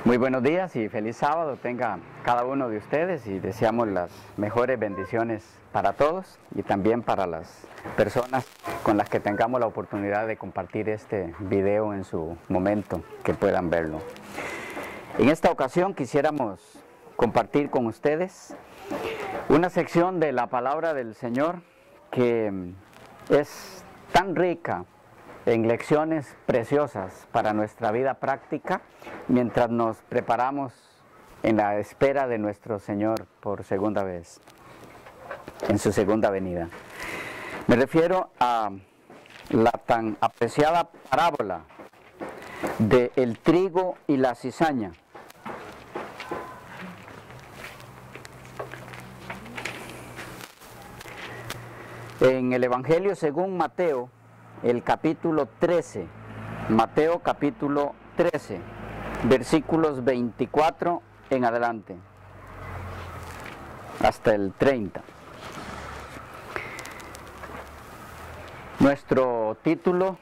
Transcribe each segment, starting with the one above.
Muy buenos días y feliz sábado tenga cada uno de ustedes y deseamos las mejores bendiciones para todos y también para las personas con las que tengamos la oportunidad de compartir este video en su momento, que puedan verlo. En esta ocasión quisiéramos compartir con ustedes una sección de la palabra del Señor que es tan rica en lecciones preciosas para nuestra vida práctica mientras nos preparamos en la espera de nuestro Señor por segunda vez, en su segunda venida. Me refiero a la tan apreciada parábola de el trigo y la cizaña. En el Evangelio según Mateo, el capítulo 13, Mateo capítulo 13, versículos 24 en adelante, hasta el 30. Nuestro título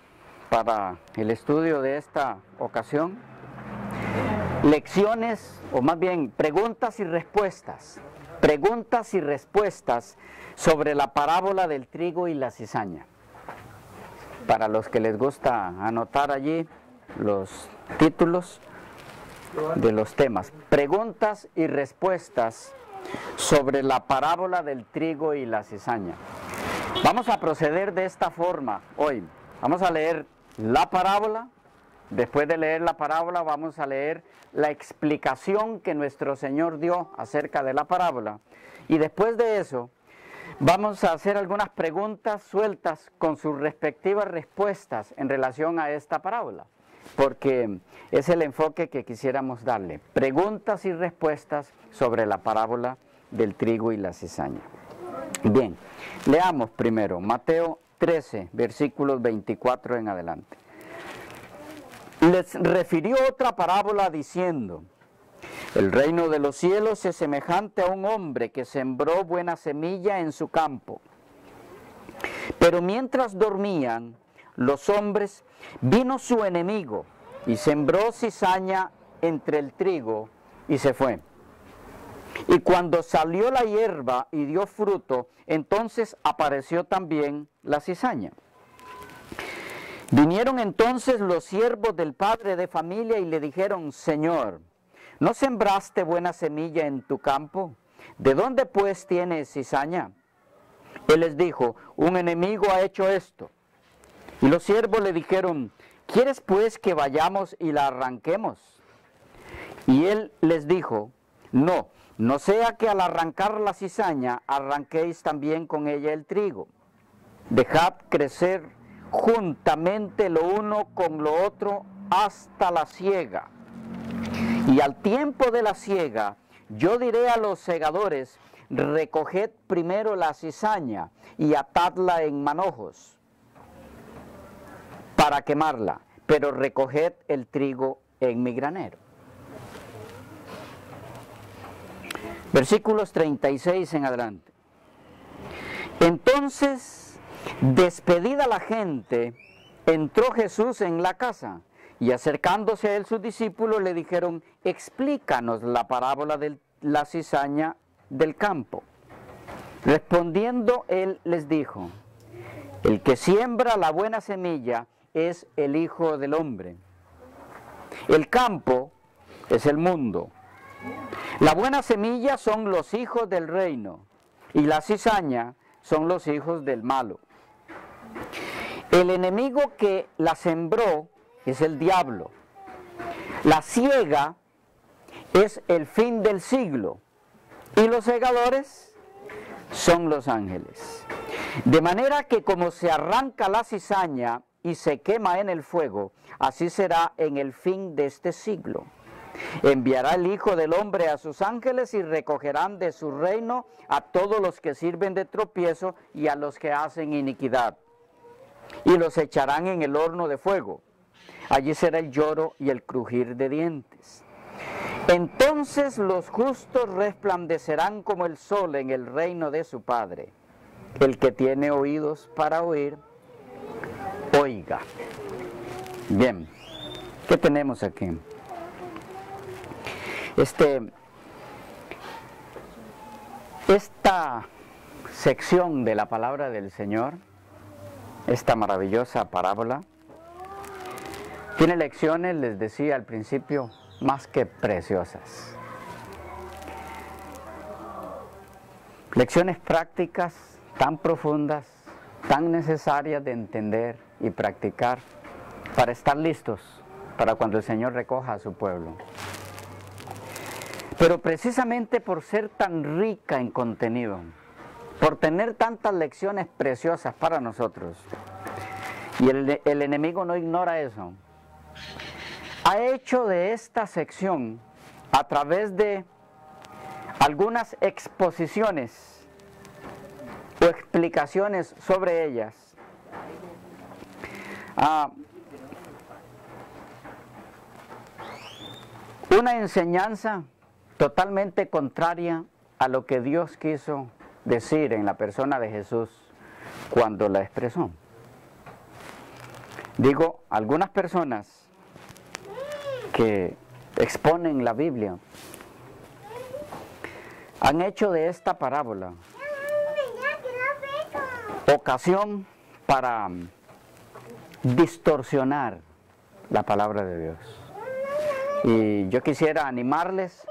para el estudio de esta ocasión: lecciones, o más bien preguntas y respuestas sobre la parábola del trigo y la cizaña. Para los que les gusta anotar allí los títulos de los temas, preguntas y respuestas sobre la parábola del trigo y la cizaña. Vamos a proceder de esta forma hoy. Vamos a leer la parábola. Después de leer la parábola vamos a leer la explicación que nuestro Señor dio acerca de la parábola. Y después de eso vamos a hacer algunas preguntas sueltas con sus respectivas respuestas en relación a esta parábola, porque es el enfoque que quisiéramos darle. Preguntas y respuestas sobre la parábola del trigo y la cizaña. Bien, leamos primero Mateo 13, versículos 24 en adelante. Les refirió otra parábola diciendo: el reino de los cielos es semejante a un hombre que sembró buena semilla en su campo. Pero mientras dormían los hombres, vino su enemigo y sembró cizaña entre el trigo y se fue. Y cuando salió la hierba y dio fruto, entonces apareció también la cizaña. Vinieron entonces los siervos del padre de familia y le dijeron: Señor, ¿no sembraste buena semilla en tu campo? ¿De dónde pues tienes cizaña? Él les dijo: un enemigo ha hecho esto. Y los siervos le dijeron: ¿quieres pues que vayamos y la arranquemos? Y él les dijo: no sea que al arrancar la cizaña arranquéis también con ella el trigo. Dejad crecer juntamente lo uno con lo otro hasta la siega. Y al tiempo de la siega, yo diré a los segadores: recoged primero la cizaña y atadla en manojos para quemarla, pero recoged el trigo en mi granero. Versículos 36 en adelante. Entonces, despedida la gente, entró Jesús en la casa. Y acercándose a él sus discípulos le dijeron: explícanos la parábola de la cizaña del campo. Respondiendo él les dijo: el que siembra la buena semilla es el Hijo del Hombre. El campo es el mundo. La buena semilla son los hijos del reino y la cizaña son los hijos del malo. El enemigo que la sembró es el diablo. La siega es el fin del siglo y los segadores son los ángeles. De manera que como se arranca la cizaña y se quema en el fuego, así será en el fin de este siglo. Enviará el Hijo del Hombre a sus ángeles y recogerán de su reino a todos los que sirven de tropiezo y a los que hacen iniquidad, y los echarán en el horno de fuego. Allí será el lloro y el crujir de dientes. Entonces los justos resplandecerán como el sol en el reino de su Padre. El que tiene oídos para oír, oiga. Bien, ¿qué tenemos aquí? Esta sección de la palabra del Señor, esta maravillosa parábola, tiene lecciones, les decía al principio, más que preciosas. Lecciones prácticas tan profundas, tan necesarias de entender y practicar para estar listos para cuando el Señor recoja a su pueblo. Pero precisamente por ser tan rica en contenido, por tener tantas lecciones preciosas para nosotros, y el enemigo no ignora eso, ha hecho de esta sección, a través de algunas exposiciones o explicaciones sobre ellas, una enseñanza totalmente contraria a lo que Dios quiso decir en la persona de Jesús cuando la expresó. Digo, algunas personas que exponen la Biblia han hecho de esta parábola ocasión para distorsionar la palabra de Dios. Y yo quisiera animarles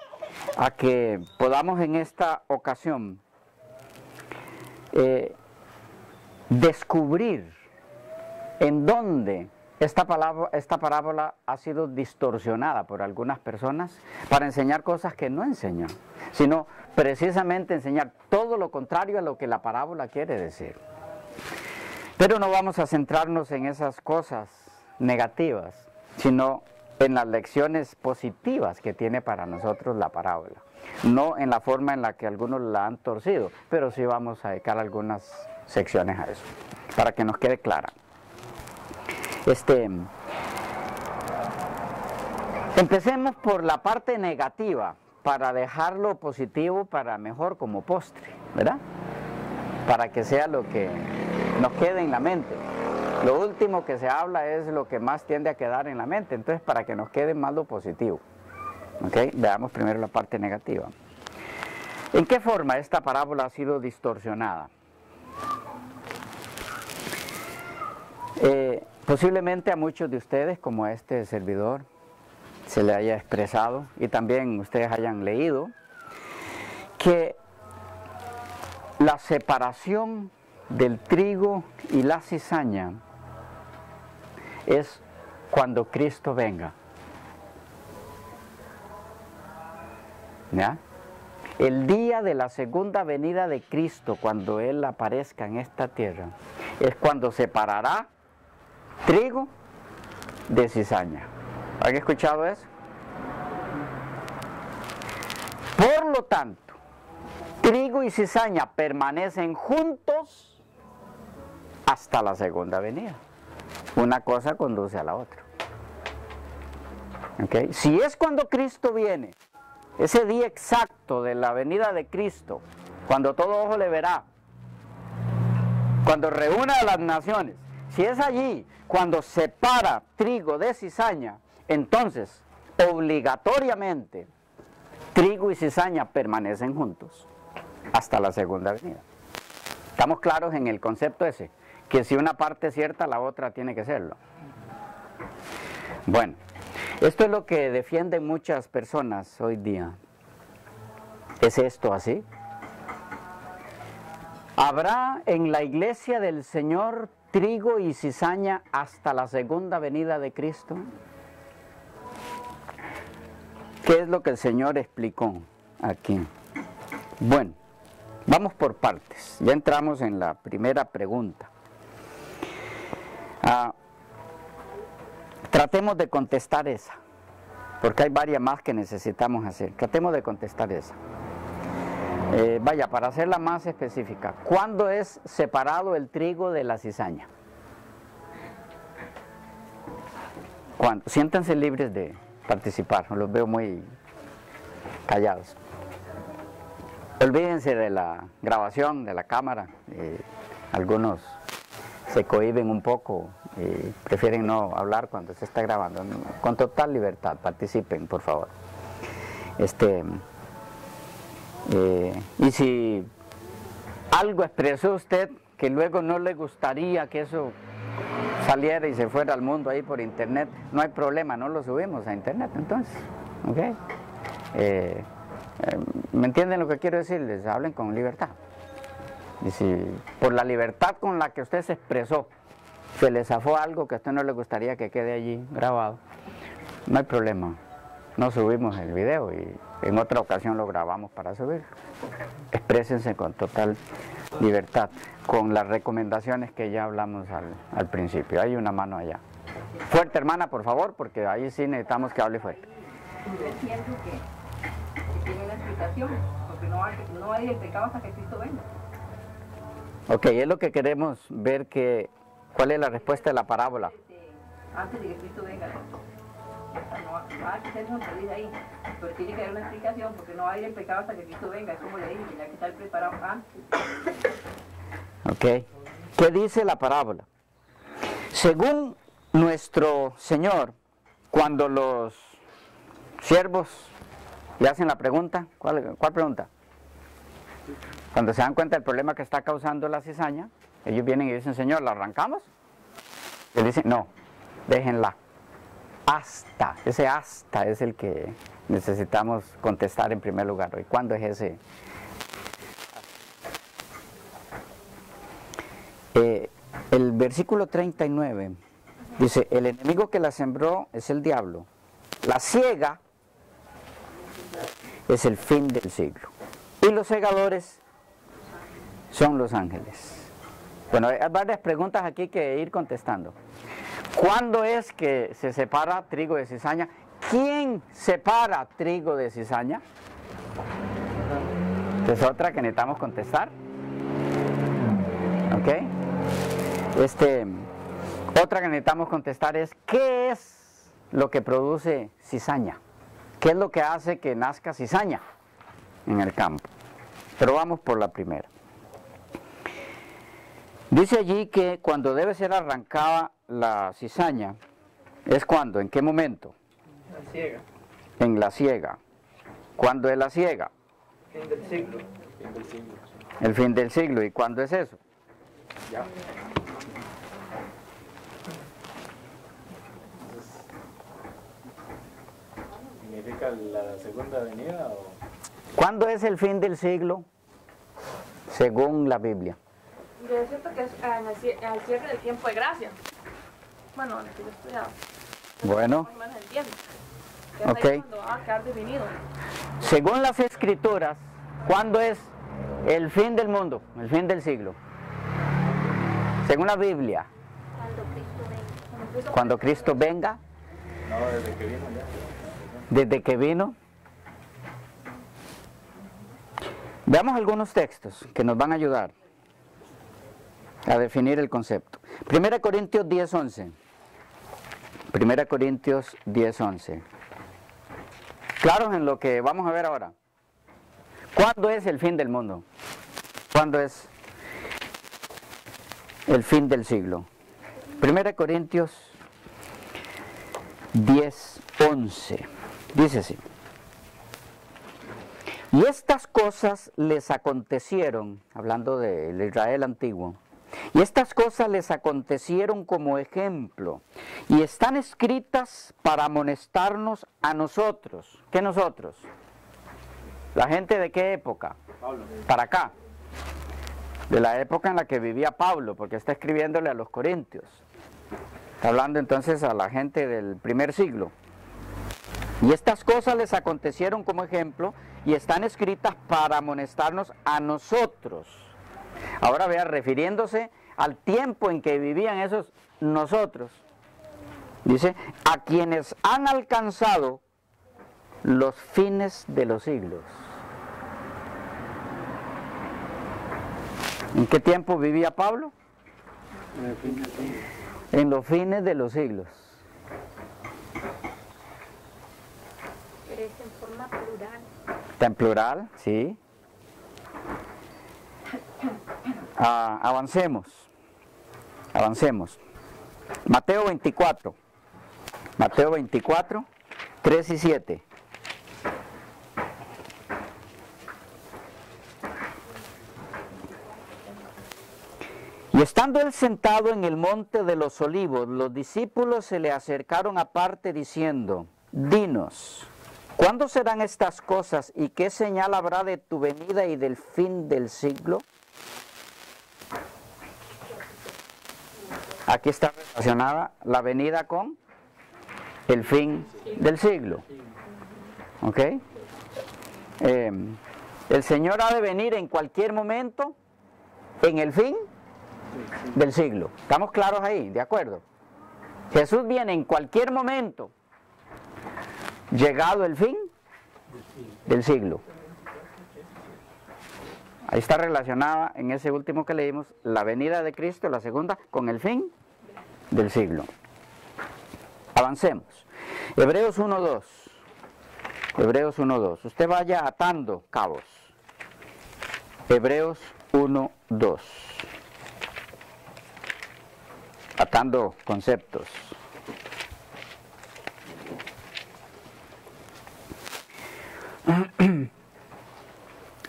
a que podamos en esta ocasión descubrir en dónde esta parábola ha sido distorsionada por algunas personas para enseñar cosas que no enseñan, sino precisamente enseñar todo lo contrario a lo que la parábola quiere decir. Pero no vamos a centrarnos en esas cosas negativas, sino en las lecciones positivas que tiene para nosotros la parábola. No en la forma en la que algunos la han torcido, pero sí vamos a dedicar algunas secciones a eso, para que nos quede clara. Empecemos por la parte negativa, para dejar lo positivo para mejor como postre, ¿verdad? Para que sea lo que nos quede en la mente. Lo último que se habla es lo que más tiende a quedar en la mente, entonces para que nos quede más lo positivo. ¿Okay? Veamos primero la parte negativa. ¿En qué forma esta parábola ha sido distorsionada? Posiblemente a muchos de ustedes, como a este servidor, se le haya expresado, y también ustedes hayan leído, que la separación del trigo y la cizaña es cuando Cristo venga. ¿Ya? El día de la segunda venida de Cristo, cuando Él aparezca en esta tierra, es cuando separará trigo de cizaña. ¿Han escuchado eso? Por lo tanto, trigo y cizaña permanecen juntos hasta la segunda venida. Una cosa conduce a la otra. ¿Okay? Si es cuando Cristo viene, ese día exacto de la venida de Cristo, cuando todo ojo le verá, cuando reúna a las naciones, si es allí cuando separa trigo de cizaña, entonces obligatoriamente trigo y cizaña permanecen juntos hasta la segunda venida. ¿Estamos claros en el concepto ese? Que si una parte es cierta, la otra tiene que serlo. Bueno, esto es lo que defienden muchas personas hoy día. ¿Es esto así? ¿Habrá en la iglesia del Señor trigo y cizaña hasta la segunda venida de Cristo? ¿Qué es lo que el Señor explicó aquí? Bueno, vamos por partes. Ya entramos en la primera pregunta. Tratemos de contestar esa, porque hay varias más que necesitamos hacer. Tratemos de contestar esa. Vaya, para hacerla más específica, ¿cuándo es separado el trigo de la cizaña? ¿Cuándo? Siéntanse libres de participar, los veo muy callados. Olvídense de la grabación, de la cámara. Algunos se cohíben un poco y prefieren no hablar cuando se está grabando. Con total libertad, participen, por favor. Y si algo expresó usted que luego no le gustaría que eso saliera y se fuera al mundo ahí por internet, no hay problema, no lo subimos a internet entonces, ¿ok? ¿Me entienden lo que quiero decirles? Hablen con libertad. Y si por la libertad con la que usted se expresó se le zafó algo que a usted no le gustaría que quede allí grabado, no hay problema, no subimos el video y en otra ocasión lo grabamos para subirlo. Exprésense con total libertad, con las recomendaciones que ya hablamos al principio. Hay una mano allá. Fuerte, hermana, por favor, porque ahí sí necesitamos que hable fuerte. Yo entiendo que tiene una explicación, porque no hay el pecado hasta que Cristo venga. Ok, es lo que queremos ver, cuál es la respuesta de la parábola. Antes de que Cristo venga, no hay que ser un feliz ahí, pero tiene que haber una explicación, porque no hay el pecado hasta que Cristo venga, es como le dije, tenía que estar preparado antes. Ok, ¿qué dice la parábola? Según nuestro Señor, cuando los siervos le hacen la pregunta, ¿cuál pregunta? Cuando se dan cuenta del problema que está causando la cizaña, ellos vienen y dicen, Señor, ¿la arrancamos? Y él dice, no, déjenla. Hasta, ese hasta es el que necesitamos contestar en primer lugar. ¿Y cuándo es ese? El versículo 39 dice, el enemigo que la sembró es el diablo. La siega es el fin del siglo. Y los segadores son los ángeles. Bueno, hay varias preguntas aquí que ir contestando. ¿Cuándo es que se separa trigo de cizaña? ¿Quién separa trigo de cizaña? Es otra que necesitamos contestar. ¿Ok? Otra que necesitamos contestar es, ¿qué es lo que produce cizaña? ¿Qué es lo que hace que nazca cizaña en el campo? Pero vamos por la primera. Dice allí que cuando debe ser arrancada la cizaña, ¿es cuándo? ¿En qué momento? La siega. En la siega. ¿Cuándo es la siega? Fin del siglo. Fin del siglo. El fin del siglo. ¿Y cuándo es eso? Ya. ¿Significa la segunda venida o...? ¿Cuándo es el fin del siglo? Según la Biblia. Yo siento que es al cierre del tiempo de gracia. Bueno, en el que yo he estudiado. Bueno. Más o menos entiendo. Que Ok. es ahí cuando va a quedar definido. Según las Escrituras, ¿cuándo es el fin del mundo? El fin del siglo. Según la Biblia. Cuando Cristo venga. No, desde que vino ya. Desde que vino. Veamos algunos textos que nos van a ayudar a definir el concepto. 1 Corintios 10:11. 1 Corintios 10:11. Claros en lo que vamos a ver ahora. ¿Cuándo es el fin del mundo? ¿Cuándo es el fin del siglo? 1 Corintios 10:11. Dice así. Y estas cosas les acontecieron, hablando del Israel antiguo, y estas cosas les acontecieron como ejemplo, y están escritas para amonestarnos a nosotros. ¿Qué nosotros? ¿La gente de qué época? Pablo. Para acá. De la época en la que vivía Pablo, porque está escribiéndole a los corintios. Está hablando entonces a la gente del primer siglo. Y estas cosas les acontecieron como ejemplo y están escritas para amonestarnos a nosotros. Ahora vea, refiriéndose al tiempo en que vivían esos nosotros, dice, a quienes han alcanzado los fines de los siglos. ¿En qué tiempo vivía Pablo? En los fines de los siglos. Pero es en forma plural. Está en plural, sí. Avancemos. Mateo 24. Mateo 24, 3 y 7. Y estando él sentado en el monte de los olivos, los discípulos se le acercaron aparte diciendo, dinos, ¿cuándo serán estas cosas y qué señal habrá de tu venida y del fin del siglo? Aquí está relacionada la venida con el fin del siglo. ¿Ok? El Señor ha de venir en cualquier momento en el fin del siglo. ¿Estamos claros ahí? ¿De acuerdo? Jesús viene en cualquier momento, llegado el fin del siglo. Ahí está relacionada en ese último que leímos, la venida de Cristo, la segunda, con el fin del siglo. Avancemos. Hebreos 1:2. Hebreos 1:2. Usted vaya atando cabos. Hebreos 1:2. Atando conceptos.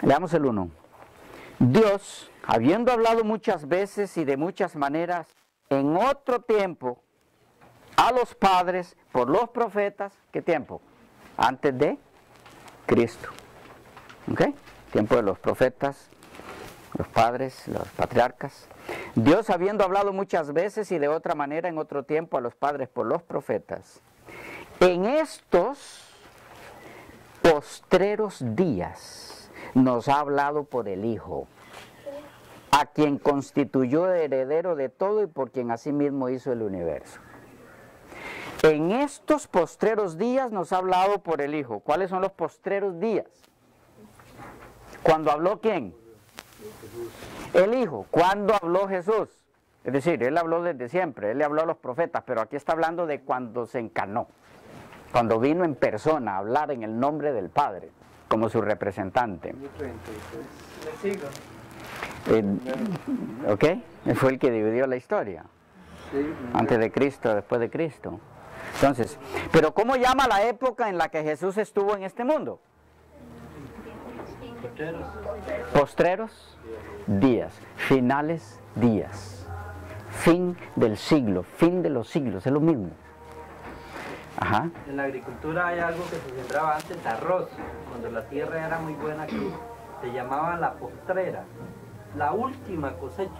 Leamos el 1. Dios, habiendo hablado muchas veces y de muchas maneras, en otro tiempo, a los padres, por los profetas, ¿qué tiempo? Antes de Cristo. ¿Ok? Tiempo de los profetas, los padres, los patriarcas. Dios, habiendo hablado muchas veces y de otra manera en otro tiempo a los padres por los profetas, en estos postreros días nos ha hablado por el Hijo, a quien constituyó heredero de todo y por quien asimismo hizo el universo. En estos postreros días nos ha hablado por el Hijo. ¿Cuáles son los postreros días? ¿Cuándo habló quién? El Hijo. ¿Cuándo habló Jesús? Es decir, Él habló desde siempre, Él le habló a los profetas, pero aquí está hablando de cuando se encarnó, cuando vino en persona a hablar en el nombre del Padre, como su representante. ¿Ok? Él fue el que dividió la historia. Antes de Cristo, después de Cristo. Entonces, pero ¿cómo llama la época en la que Jesús estuvo en este mundo? Postreros días, finales días, fin del siglo, fin de los siglos, es lo mismo. Ajá. En la agricultura hay algo que se sembraba antes, arroz, cuando la tierra era muy buena aquí, se llamaba la postrera, la última cosecha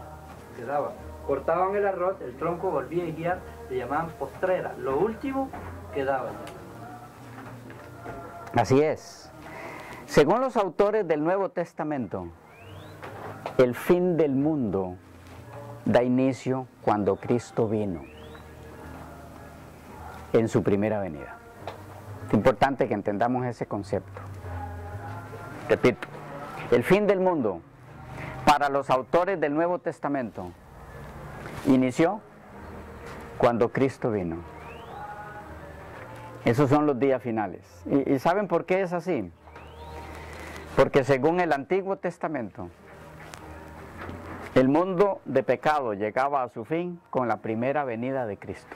que daba. Cortaban el arroz, el tronco volvía a guiar, se llamaban postrera, lo último que daba. Así es. Según los autores del Nuevo Testamento, el fin del mundo da inicio cuando Cristo vino en su primera venida. Es importante que entendamos ese concepto. Repito, el fin del mundo para los autores del Nuevo Testamento inició cuando Cristo vino. Esos son los días finales. ¿Y saben por qué es así? Porque según el Antiguo Testamento, el mundo de pecado llegaba a su fin con la primera venida de Cristo.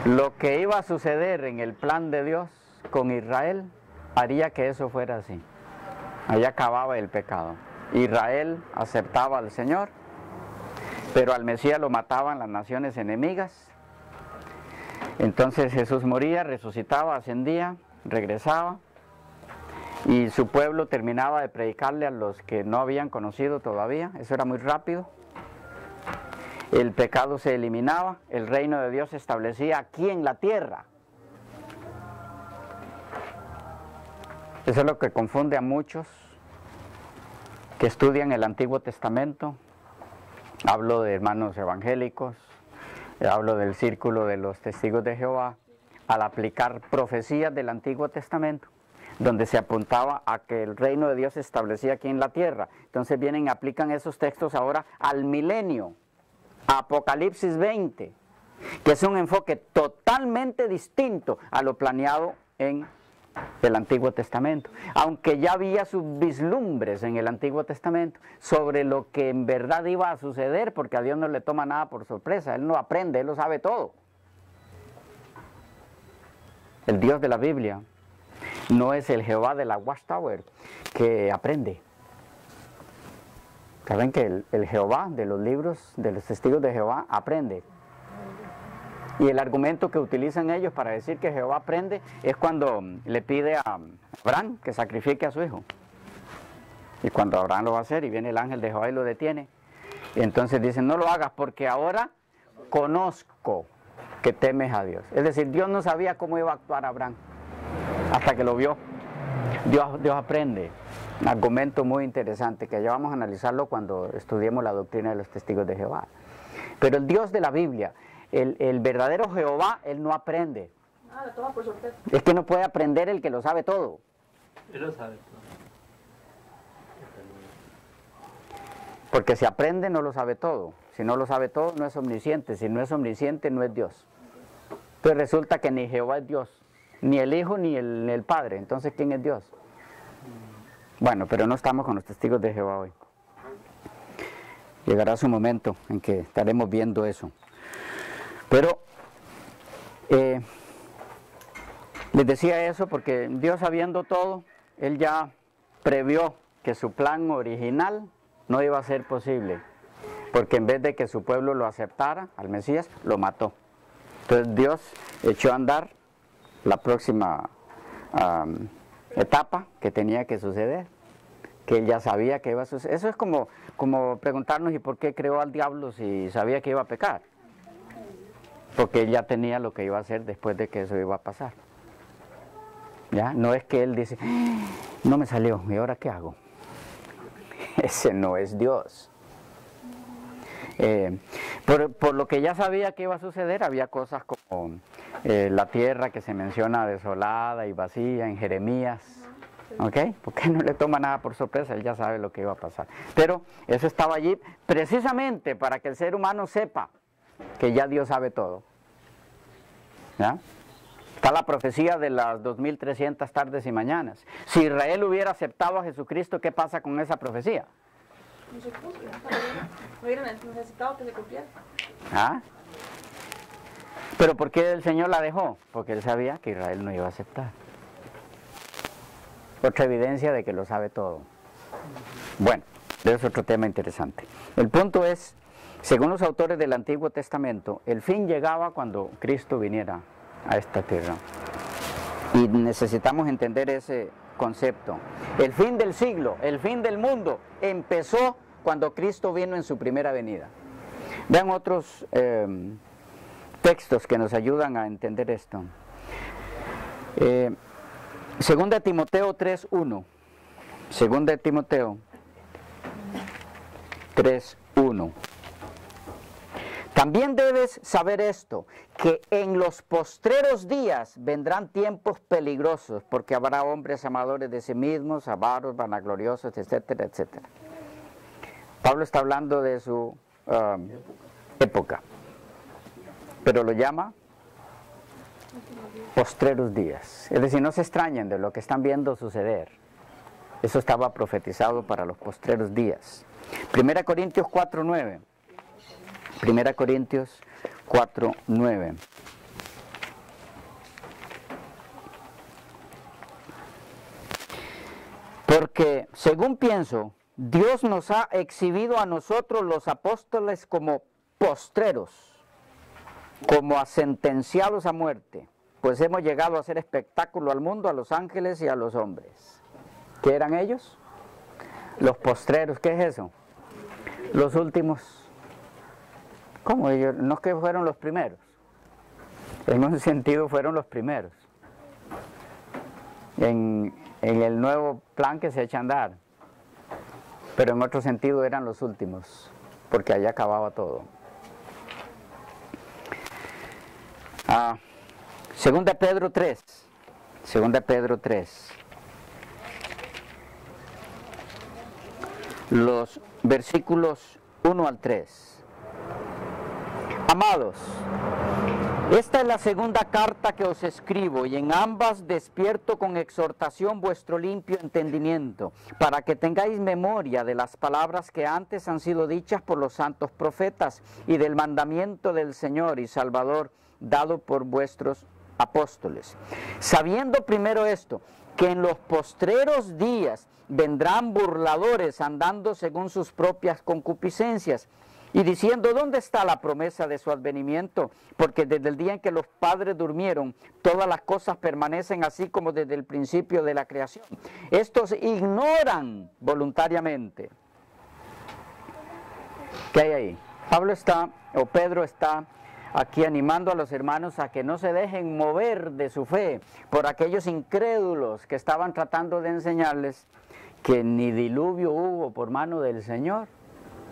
Lo que iba a suceder en el plan de Dios con Israel haría que eso fuera así. Allá acababa el pecado. Israel aceptaba al Señor, pero al Mesías lo mataban las naciones enemigas. Entonces Jesús moría, resucitaba, ascendía, regresaba, y su pueblo terminaba de predicarle a los que no habían conocido todavía. Eso era muy rápido. El pecado se eliminaba, el reino de Dios se establecía aquí en la tierra. Eso es lo que confunde a muchos que estudian el Antiguo Testamento. Hablo de hermanos evangélicos, hablo del círculo de los testigos de Jehová, al aplicar profecías del Antiguo Testamento, donde se apuntaba a que el reino de Dios se establecía aquí en la tierra. Entonces vienen y aplican esos textos ahora al milenio, a Apocalipsis 20, que es un enfoque totalmente distinto a lo planeado en el Antiguo Testamento, aunque ya había sus vislumbres en el Antiguo Testamento sobre lo que en verdad iba a suceder, porque a Dios no le toma nada por sorpresa, Él no aprende, Él lo sabe todo. El Dios de la Biblia no es el Jehová de la Watchtower que aprende. Saben que el Jehová de los libros de los testigos de Jehová aprende. Y el argumento que utilizan ellos para decir que Jehová aprende es cuando le pide a Abraham que sacrifique a su hijo. Y cuando Abraham lo va a hacer y viene el ángel de Jehová y lo detiene. Y entonces dicen, no lo hagas porque ahora conozco que temes a Dios. Es decir, Dios no sabía cómo iba a actuar Abraham hasta que lo vio. Dios aprende. Un argumento muy interesante que ya vamos a analizarlo cuando estudiemos la doctrina de los testigos de Jehová. Pero el Dios de la Biblia, el verdadero Jehová, Él no aprende. Lo toma por sorpresa. Es que no puede aprender el que lo sabe todo. Él lo sabe todo. Porque si aprende no lo sabe todo. Si no lo sabe todo no es omnisciente. Si no es omnisciente no es Dios. Entonces resulta que ni Jehová es Dios. Ni el Hijo ni el Padre. Entonces ¿quién es Dios? Bueno, pero no estamos con los testigos de Jehová hoy. Llegará su momento en que estaremos viendo eso. Pero les decía eso porque Dios, sabiendo todo, Él ya previó que su plan original no iba a ser posible, porque en vez de que su pueblo lo aceptara, al Mesías, lo mató. Entonces Dios echó a andar la próxima etapa que tenía que suceder, que Él ya sabía que iba a suceder. Eso es como preguntarnos, ¿y por qué creó al diablo si sabía que iba a pecar? Porque Él ya tenía lo que iba a hacer después de que eso iba a pasar. ¿Ya? No es que Él dice, no me salió, ¿y ahora qué hago? Ese no es Dios. Por lo que ya sabía que iba a suceder, había cosas como la tierra que se menciona desolada y vacía en Jeremías. ¿Ok? Porque no le toma nada por sorpresa, Él ya sabe lo que iba a pasar. Pero eso estaba allí precisamente para que el ser humano sepa que ya Dios sabe todo. ¿Ya? Está la profecía de las 2300 tardes y mañanas. Si Israel hubiera aceptado a Jesucristo, ¿qué pasa con esa profecía? No se puso, no hubiera necesitado que se cumpliera. ¿Ah? ¿Pero por qué el Señor la dejó? Porque Él sabía que Israel no iba a aceptar. Otra evidencia de que lo sabe todo. Bueno, es otro tema interesante. El punto es, según los autores del Antiguo Testamento, el fin llegaba cuando Cristo viniera a esta tierra. Y necesitamos entender ese concepto. El fin del siglo, el fin del mundo, empezó cuando Cristo vino en su primera venida. Vean otros textos que nos ayudan a entender esto. Segunda Timoteo 3:1. Segunda Timoteo 3:1. También debes saber esto, que en los postreros días vendrán tiempos peligrosos, porque habrá hombres amadores de sí mismos, avaros, vanagloriosos, etcétera, etcétera. Pablo está hablando de su época, pero lo llama postreros días. Es decir, no se extrañen de lo que están viendo suceder. Eso estaba profetizado para los postreros días. 1 Corintios 4:9. 1 Corintios 4:9. Porque, según pienso, Dios nos ha exhibido a nosotros los apóstoles como postreros, como a sentenciados a muerte, pues hemos llegado a hacer espectáculo al mundo, a los ángeles y a los hombres. ¿Qué eran ellos? Los postreros. ¿Qué es eso? Los últimos. ¿Cómo? Ellos no es que fueron los primeros. En un sentido fueron los primeros. En el nuevo plan que se echa a andar. Pero en otro sentido eran los últimos, porque allá acababa todo. Segunda Pedro 3. Segunda Pedro 3. Los versículos 1 al 3. Amados, esta es la segunda carta que os escribo, y en ambas despierto con exhortación vuestro limpio entendimiento, para que tengáis memoria de las palabras que antes han sido dichas por los santos profetas, y del mandamiento del Señor y Salvador dado por vuestros apóstoles. Sabiendo primero esto, que en los postreros días vendrán burladores andando según sus propias concupiscencias y diciendo, ¿dónde está la promesa de su advenimiento? Porque desde el día en que los padres durmieron, todas las cosas permanecen así como desde el principio de la creación. Estos ignoran voluntariamente. ¿Qué hay ahí? Pedro está aquí animando a los hermanos a que no se dejen mover de su fe por aquellos incrédulos que estaban tratando de enseñarles que ni diluvio hubo por mano del Señor,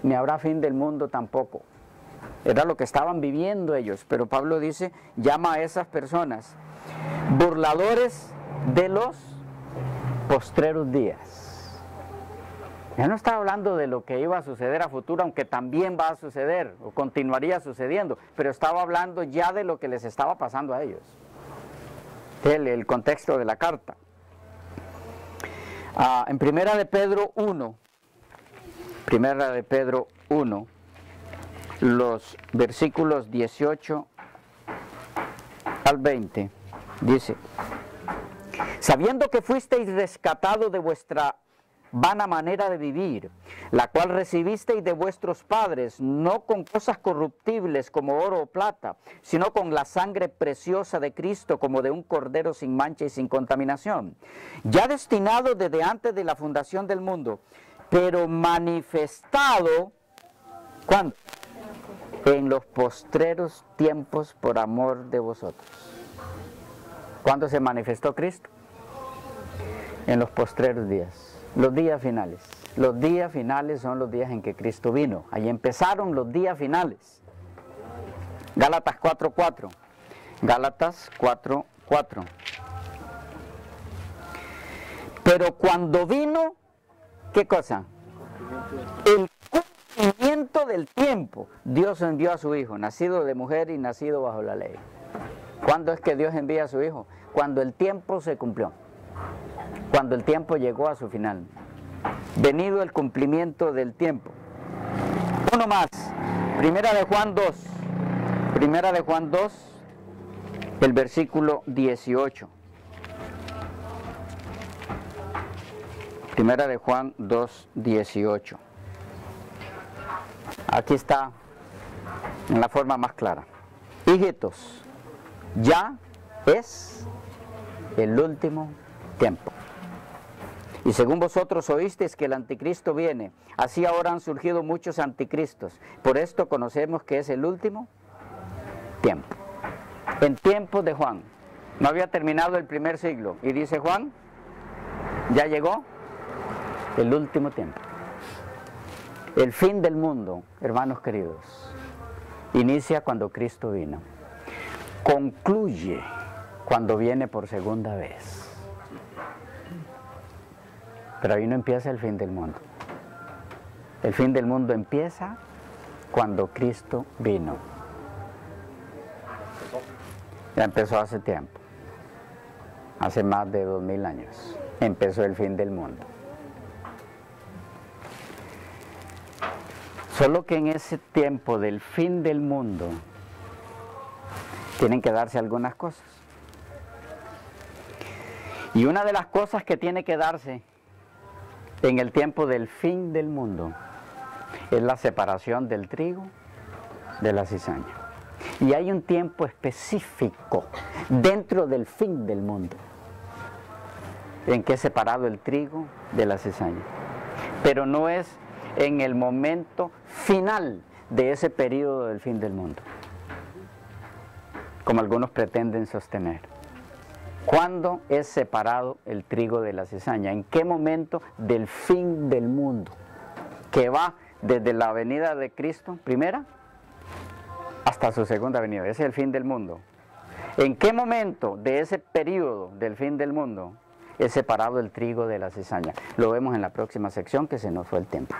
ni habrá fin del mundo tampoco. Era lo que estaban viviendo ellos, pero Pablo dice, llama a esas personas burladores de los postreros días. Ya no está hablando de lo que iba a suceder a futuro, aunque también va a suceder, o continuaría sucediendo, pero estaba hablando ya de lo que les estaba pasando a ellos. El contexto de la carta. En Primera de Pedro 1, los versículos 18 al 20, dice, sabiendo que fuisteis rescatados de vuestra vana manera de vivir, la cual recibisteis de vuestros padres, no con cosas corruptibles como oro o plata, sino con la sangre preciosa de Cristo, como de un cordero sin mancha y sin contaminación, ya destinado desde antes de la fundación del mundo, pero manifestado, ¿cuándo? En los postreros tiempos por amor de vosotros. ¿Cuándo se manifestó Cristo? En los postreros días. Los días finales. Los días finales son los días en que Cristo vino. Ahí empezaron los días finales. Gálatas 4:4. Gálatas 4:4. Pero cuando vino, ¿qué cosa? El cumplimiento del tiempo. Dios envió a su Hijo, nacido de mujer y nacido bajo la ley. ¿Cuándo es que Dios envía a su Hijo? Cuando el tiempo se cumplió. Cuando el tiempo llegó a su final. Venido el cumplimiento del tiempo. Uno más. Primera de Juan 2. Primera de Juan 2, el versículo 18. Primera de Juan 2, 18. Aquí está en la forma más clara. Hijitos, ya es el último tiempo. Y según vosotros oísteis que el anticristo viene, así ahora han surgido muchos anticristos. Por esto conocemos que es el último tiempo. En tiempos de Juan, no había terminado el primer siglo. Y dice Juan, ya llegó el último tiempo. El fin del mundo, hermanos queridos, inicia cuando Cristo vino. Concluye cuando viene por segunda vez. Pero ahí no empieza el fin del mundo. El fin del mundo empieza cuando Cristo vino. Ya empezó hace tiempo. Hace más de 2000 años. Empezó el fin del mundo. Solo que en ese tiempo del fin del mundo tienen que darse algunas cosas. Y una de las cosas que tiene que darse en el tiempo del fin del mundo es la separación del trigo de la cizaña. Y hay un tiempo específico dentro del fin del mundo en que es separado el trigo de la cizaña. Pero no es en el momento final de ese periodo del fin del mundo, como algunos pretenden sostener. ¿Cuándo es separado el trigo de la cizaña? ¿En qué momento del fin del mundo? Que va desde la venida de Cristo, primera, hasta su segunda venida. Ese es el fin del mundo. ¿En qué momento de ese periodo del fin del mundo es separado el trigo de la cizaña? Lo vemos en la próxima sección, que se nos fue el tiempo.